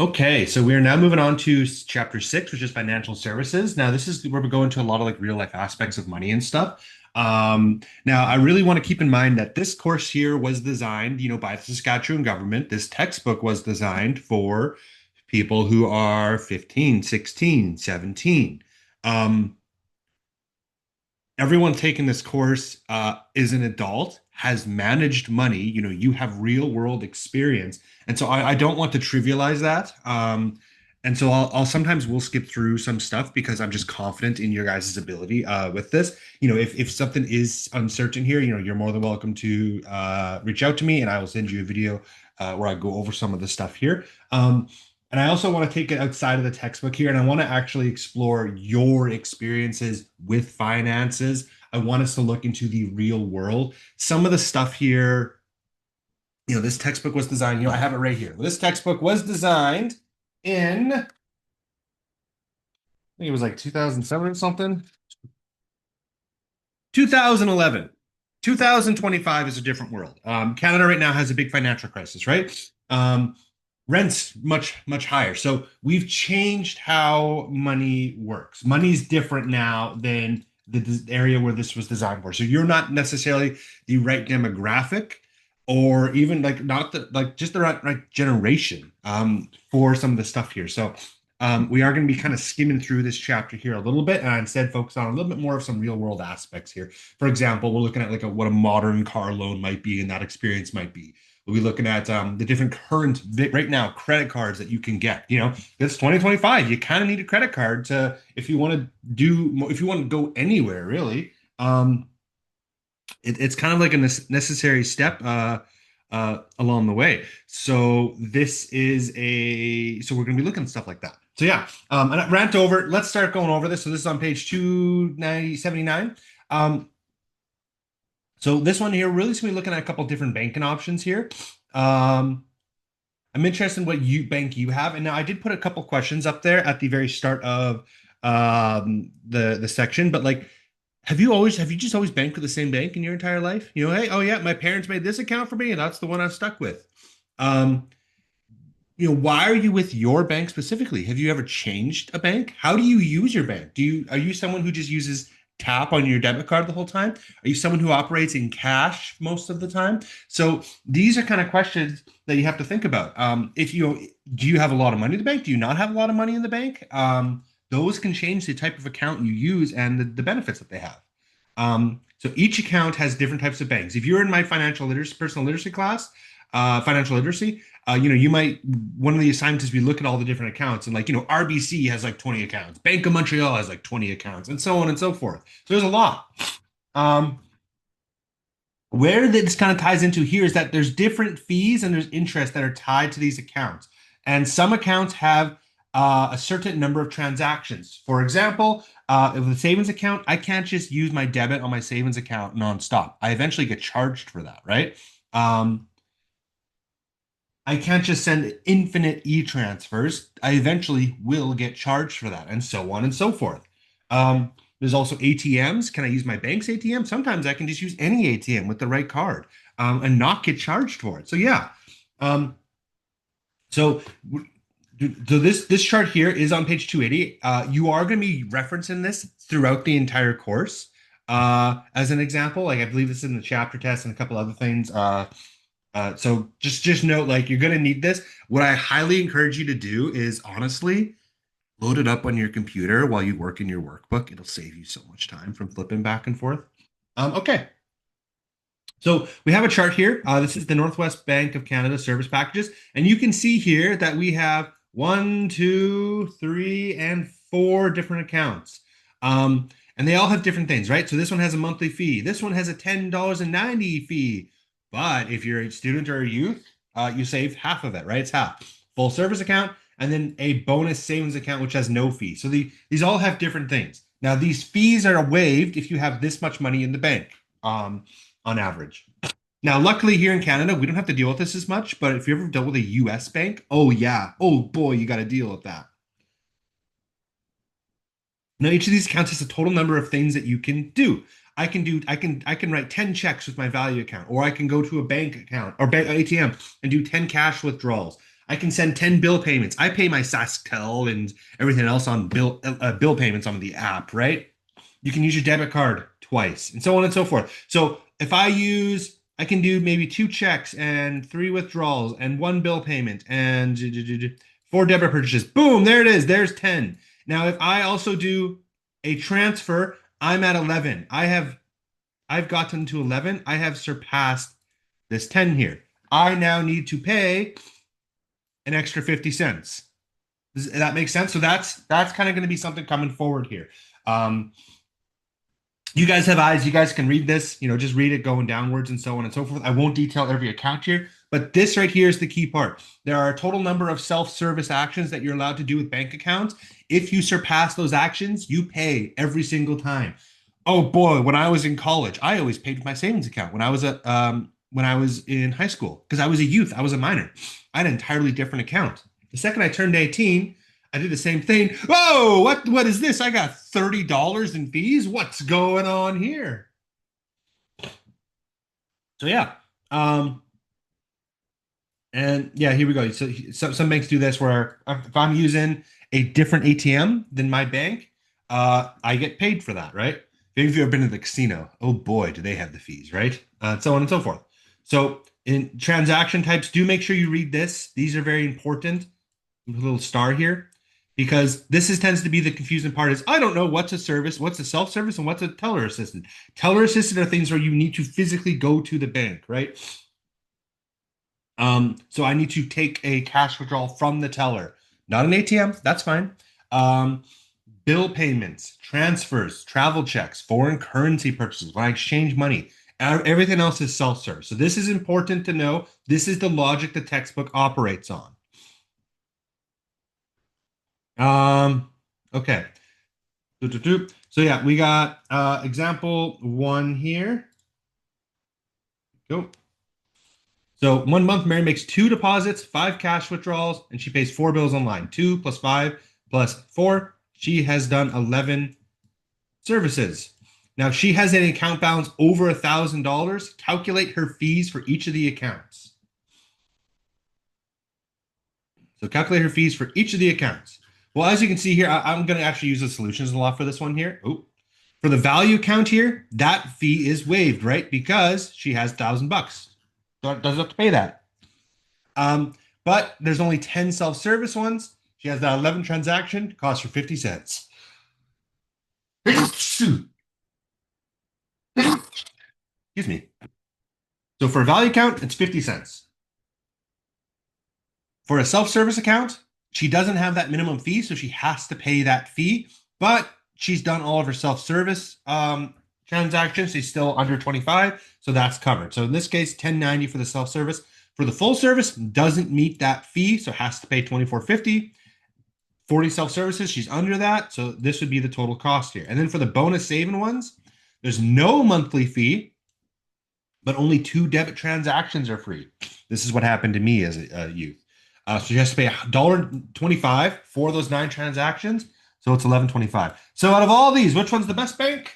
Okay, so we are now moving on to chapter six, which is financial services. Now, this is where we go into a lot of like real life aspects of money and stuff. Now, I really want to keep in mind that this course here was designed, by the Saskatchewan government. This textbook was designed for people who are 15, 16, 17. Um, Everyone taking this course is an adult, has managed money. You have real world experience, and so I don't want to trivialize that. And so I'll sometimes we'll skip through some stuff because I'm just confident in your guys' ability with this. If something is uncertain here, you're more than welcome to reach out to me, and I will send you a video where I go over some of the stuff here. And I also want to take it outside of the textbook here, and I want to actually explore your experiences with finances. I want us to look into the real world. Some of the stuff here, this textbook was designed, I have it right here. This textbook was designed in, I think it was like 2007 or something. 2011. 2025 is a different world. Canada right now has a big financial crisis, right? Rent's much higher. So we've changed how money works. Money's different now than the area where this was designed for. So you're not necessarily the right demographic or even like not the like just the right generation for some of the stuff here. So we are going to be kind of skimming through this chapter here a little bit, and I instead focus on a little bit more of some real world aspects here. For example, we're looking at like what a modern car loan might be, and that experience might be. We'll be looking at the different current right now credit cards that you can get. It's 2025. You kind of need a credit card to if you want to go anywhere really. It's kind of like a necessary step along the way. So we're going to be looking at stuff like that. So yeah, and I rant over. Let's start going over this. So this is on page 279. So this one here, really, just going to be looking at a couple different banking options here. I'm interested in what bank you have, and now I did put a couple questions up there at the very start of the section, but like have you just always banked with the same bank in your entire life? Hey, oh yeah, my parents made this account for me, and that's the one I've stuck with. Um, why are you with your bank specifically? Have you ever changed a bank? How do you use your bank? Are you someone who just uses tap on your debit card the whole time? Are you someone who operates in cash most of the time? So these are kind of questions that you have to think about. If you Do you have a lot of money in the bank? Do you not have a lot of money in the bank? Those can change the type of account you use and the benefits that they have. So each account has different types of banks. If you're in my personal literacy class, financial literacy, you might, one of the assignments is we look at all the different accounts and like, RBC has like 20 accounts, Bank of Montreal has like 20 accounts, and so on and so forth. So there's a lot. Um, where this kind of ties into here is that there's different fees and there's interest that are tied to these accounts. And some accounts have a certain number of transactions. For example, with a savings account, I can't just use my debit on my savings account nonstop. I eventually get charged for that, right? Um, I can't just send infinite e-transfers. I eventually will get charged for that, and so on and so forth. There's also ATMs. Can I use my bank's ATM? Sometimes I can just use any ATM with the right card and not get charged for it. So yeah. Um, so this chart here is on page 280. You are going to be referencing this throughout the entire course. As an example, like I believe this is in the chapter test and a couple other things. So just note, like you're gonna need this. What I highly encourage you to do is honestly load it up on your computer while you work in your workbook. It'll save you so much time from flipping back and forth. Okay. So we have a chart here. This is the Northwest Bank of Canada service packages, and you can see here that we have one, two, three, and four different accounts. And they all have different things, right? So this one has a monthly fee. This one has a $10.90 fee. But if you're a student or a youth, you save half of it, right? It's half. Full service account, and then a bonus savings account, which has no fee. So these all have different things. Now, these fees are waived if you have this much money in the bank. On average. Now, luckily here in Canada, we don't have to deal with this as much, but if you ever dealt with a US bank, oh yeah, oh boy, you got to deal with that. Now, each of these accounts has a total number of things that you can do. I can write 10 checks with my value account, or I can go to a bank account or bank ATM and do 10 cash withdrawals. I can send 10 bill payments. I pay my SaskTel and everything else on bill payments on the app, right? You can use your debit card twice, and so on and so forth. So if I can do maybe 2 checks and 3 withdrawals and 1 bill payment and 4 debit purchases. Boom, there it is. There's 10. Now, if I also do a transfer, I'm at 11. I've gotten to 11. I have surpassed this 10 here. I now need to pay an extra 50 cents. Does that make sense? So that's kind of going to be something coming forward here. You guys have eyes. You guys can read this. Just read it going downwards and so on and so forth. I won't detail every account here, but this right here is the key part. There are a total number of self-service actions that you're allowed to do with bank accounts. If you surpass those actions, you pay every single time. Oh boy, when I was in college, I always paid with my savings account. When I was in high school, because I was a youth, I was a minor. I had an entirely different account. The second I turned 18, I did the same thing. Whoa, what is this? I got $30 in fees. What's going on here? So yeah. And yeah, here we go. So some banks do this where if I'm using a different ATM than my bank, I get paid for that, right? If you've ever been to the casino, oh boy, do they have the fees, right? So on and so forth. So in transaction types, do make sure you read this. These are very important. A little star here, because tends to be the confusing part is I don't know what's a service, what's a self-service, and what's a teller assistant. Teller assistant are things where you need to physically go to the bank, right? So I need to take a cash withdrawal from the teller, not an ATM. That's fine. Um, Bill payments, transfers, travel checks, foreign currency purchases, when I exchange money, everything else is self-serve. So this is important to know. This is the logic the textbook operates on. Okay. So yeah, we got example 1 here. Go. So 1 month, Mary makes 2 deposits, 5 cash withdrawals, and she pays 4 bills online. 2 plus 5 plus 4. She has done 11 services. Now she has an account balance over $1,000. Calculate her fees for each of the accounts. So calculate her fees for each of the accounts. Well, as you can see here, I'm going to actually use the solutions a lot for this one here. Oh, for the value account here, that fee is waived, right? Because she has $1,000. Doesn't have to pay that. But there's only 10 self-service ones. She has that 11 transaction, cost her 50 cents. Excuse me. So for a value account, it's 50 cents. For a self-service account, she doesn't have that minimum fee, so she has to pay that fee. But she's done all of her self-service transactions. She's still under 25, so that's covered. So in this case, 1090 for the self-service. For the full service, doesn't meet that fee, so has to pay 24.50. 40 self-services, she's under that, so this would be the total cost here. And then for the bonus saving ones, there's no monthly fee, but only 2 debit transactions are free. This is what happened to me as a youth. So she has to pay $1.25 for those 9 transactions. So it's $11.25. So out of all these, which one's the best bank?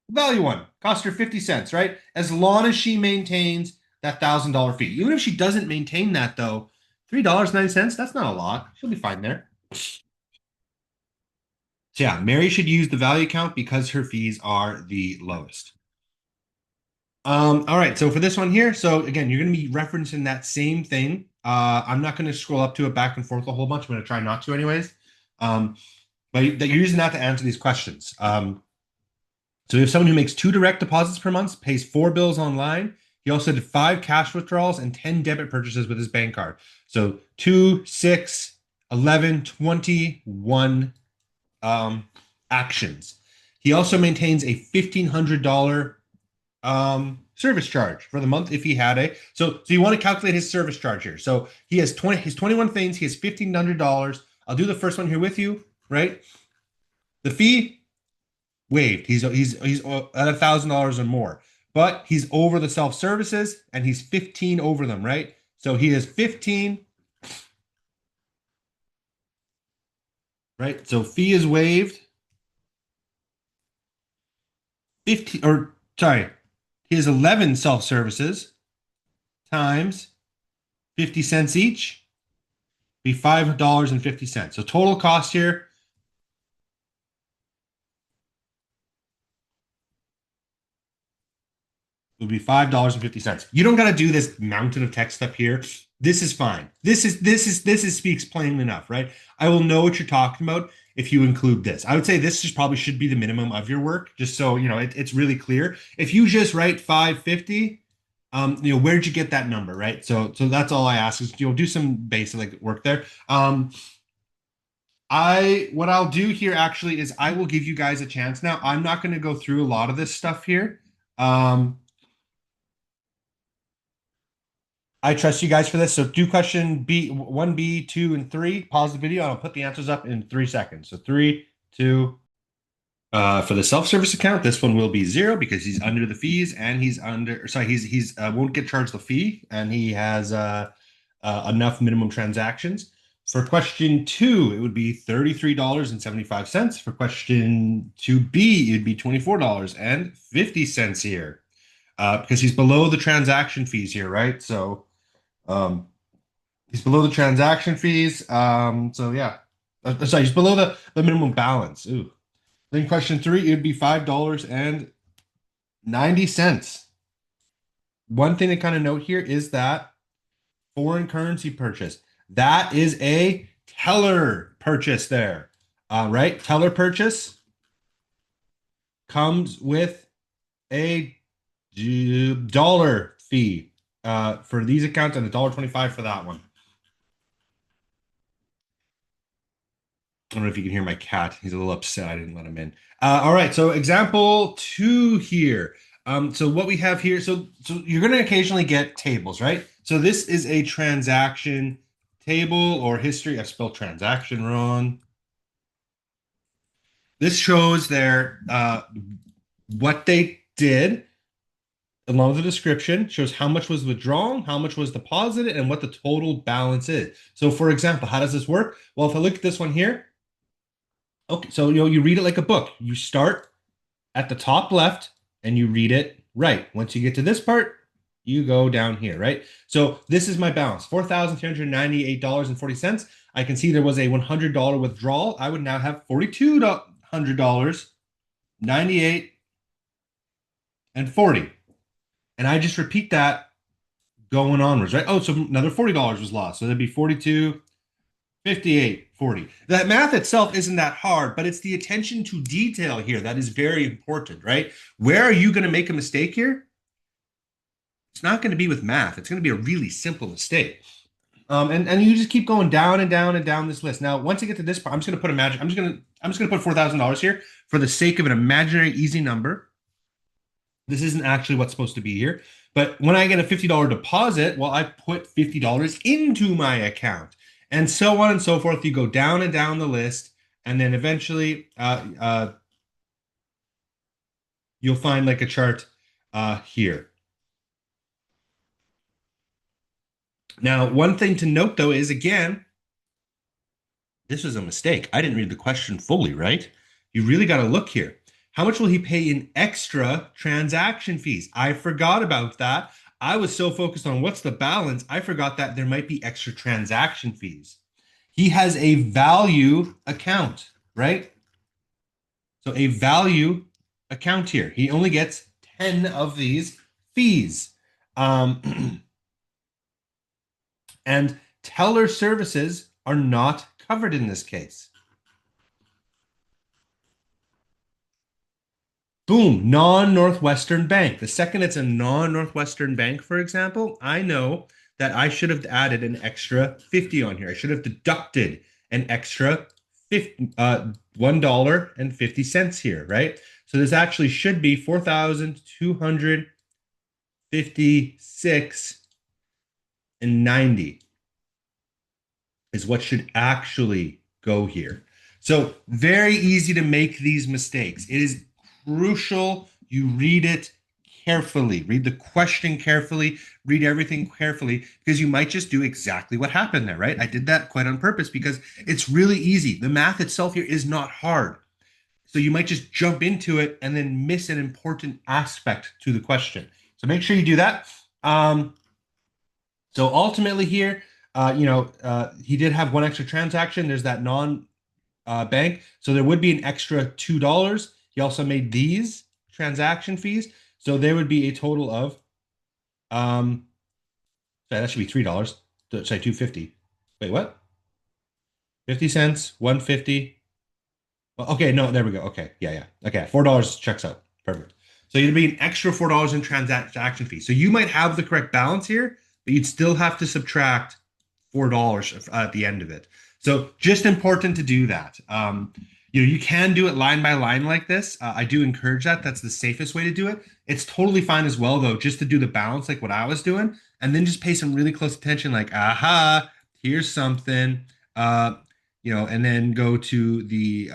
Value one. Cost her 50 cents, right? As long as she maintains that $1,000 fee. Even if she doesn't maintain that, though, $3.90, that's not a lot. She'll be fine there. So yeah, Mary should use the value account because her fees are the lowest. All right, so for this one here, so again, you're going to be referencing that same thing. I'm not going to scroll up to it back and forth a whole bunch. I'm going to try not to anyways. But you're using that to answer these questions. So we have someone who makes 2 direct deposits per month, pays 4 bills online. He also did 5 cash withdrawals and 10 debit purchases with his bank card. So 2, 6, 11, 21 actions. He also maintains a $1,500 service charge for the month if he had a. So you want to calculate his service charge here. So he has 21 things. He has $1,500. I'll do the first one here with you, right? The fee waived. He's at $1,000 or more, but he's over the self-services and he's 15 over them, right? So he is 15, right? So fee is waived. 15, or sorry, he has 11 self-services times 50 cents each. be $5.50. So total cost here would be $5.50. You don't got to do this mountain of text up here. This is fine. This is speaks plain enough, right? I will know what you're talking about if you include this. I would say this just probably should be the minimum of your work, just so you know it's really clear. If you just write 550, where'd you get that number, right? So that's all I ask is do some basic like work there. What I'll do here actually is I will give you guys a chance now. I'm not going to go through a lot of this stuff here. I trust you guys for this. So do question B, 1B, 2, and 3. Pause the video and I'll put the answers up in 3 seconds. So 3, 2. For the self-service account, this one will be 0 because he's under the fees and he's won't get charged the fee and he has enough minimum transactions. For question 2, it would be $33.75. For question 2B, it'd be $24.50 here. Because he's below the transaction fees here, right? So he's below the transaction fees. So yeah. Sorry, he's below the minimum balance. Ooh. Then question 3, it'd be $5.90. One thing to kind of note here is that foreign currency purchase. That is a teller purchase there. Right? Teller purchase comes with a dollar fee for these accounts and $1.25 for that one. I don't know if you can hear my cat. He's a little upset. I didn't let him in. All right. So example 2 here. So what we have here, so you're going to occasionally get tables, right? So this is a transaction table or history. I spelled transaction wrong. This shows their what they did along with the description, shows how much was withdrawn, how much was deposited, and what the total balance is. So for example, how does this work? Well, if I look at this one here, okay, so you read it like a book. You start at the top left and you read it right. Once you get to this part, you go down here, right? So this is my balance, $4,398.40. I can see there was a $100 withdrawal. I would now have $4,200, 98 and 40. And I just repeat that going onwards, right? Oh, so another $40 was lost. So that'd be 42, 58, 40. That math itself isn't that hard, but it's the attention to detail here that is very important, right? Where are you going to make a mistake here? It's not going to be with math. It's going to be a really simple mistake. And you just keep going down and down and down this list. Now, once you get to this part, I'm just going to put I'm just going to put $4,000 here for the sake of an imaginary easy number. This isn't actually what's supposed to be here. But when I get a $50 deposit, well, I put $50 into my account. And so on and so forth. You go down and down the list. And then eventually you'll find like a chart here. Now, one thing to note, though, is, again, this was a mistake. I didn't read the question fully, right? You really got to look here. How much will he pay in extra transaction fees? I forgot about that. I was so focused on what's the balance, I forgot that there might be extra transaction fees. He has a value account, right? So a value account here. He only gets 10 of these fees. And teller services are not covered in this case. Boom, non-Northwestern Bank. The second it's a non-Northwestern Bank, for example, I know that I should have added an extra 50 on here. I should have deducted an extra $1.50 here, right? So this actually should be 4,256 and 90 is what should actually go here. So very easy to make these mistakes. It is crucial you read it carefully, read the question carefully, read everything carefully, because you might just do exactly what happened there, right? I did that quite on purpose because it's really easy. The math itself here is not hard. So you might just jump into it and then miss an important aspect to the question. So make sure you do that. So ultimately here, he did have one extra transaction. There's that non bank. So there would be an extra $2. He also made these transaction fees. So there would be a total of sorry, that should be $3. Sorry, 250. Wait, what? 50 cents, 150. Well, okay, no, there we go. Okay, yeah, yeah. Okay, $4 checks out. Perfect. So you'd be an extra $4 in transaction fee. So you might have the correct balance here, but you'd still have to subtract $4 at the end of it. So just important to do that. You can do it line by line like this. I do encourage that. That's the safest way to do it. It's totally fine as well, though, just to do the balance like what I was doing, and then just pay some really close attention, like, aha, here's something. And then go to the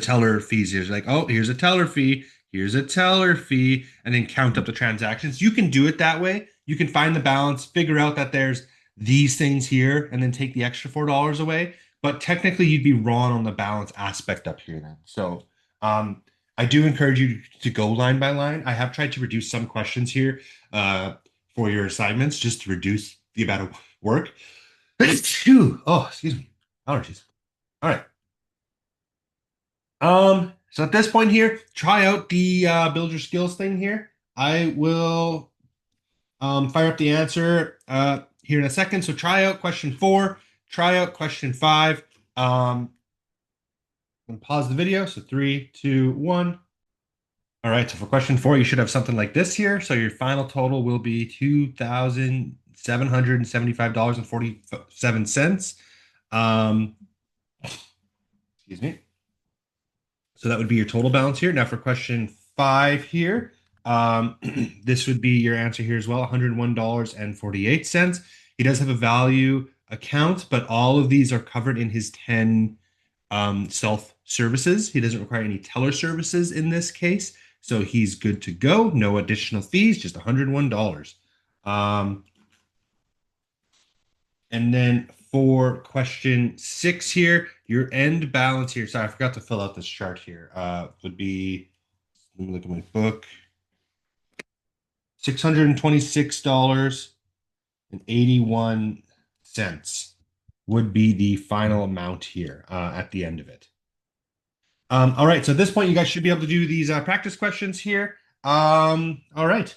teller fees. Here's like, oh, here's a teller fee, here's a teller fee, and then count up the transactions. You can do it that way. You can find the balance, figure out that there's these things here, and then take the extra $4 away. But technically, you'd be wrong on the balance aspect up here then. So I do encourage you to go line by line. I have tried to reduce some questions here for your assignments just to reduce the amount of work. Oh, excuse me. Allergies. All right. So at this point here, try out the build your skills thing here. I will fire up the answer here in a second. So try out question 4, try out question 5. And pause the video. So 3, 2, 1. All right. So for question 4, you should have something like this here. So your final total will be $2,775.47. Excuse me. So that would be your total balance here. Now for question 5 here, this would be your answer here as well, $101.48. He does have a value account, but all of these are covered in his 10 self services. He doesn't require any teller services in this case. So he's good to go. No additional fees, just $101. And then for question 6 here, your end balance here. Sorry, I forgot to fill out this chart here. Would be, let me look at my book. $626.81 would be the final amount here at the end of it. All right, so at this point, you guys should be able to do these practice questions here. All right.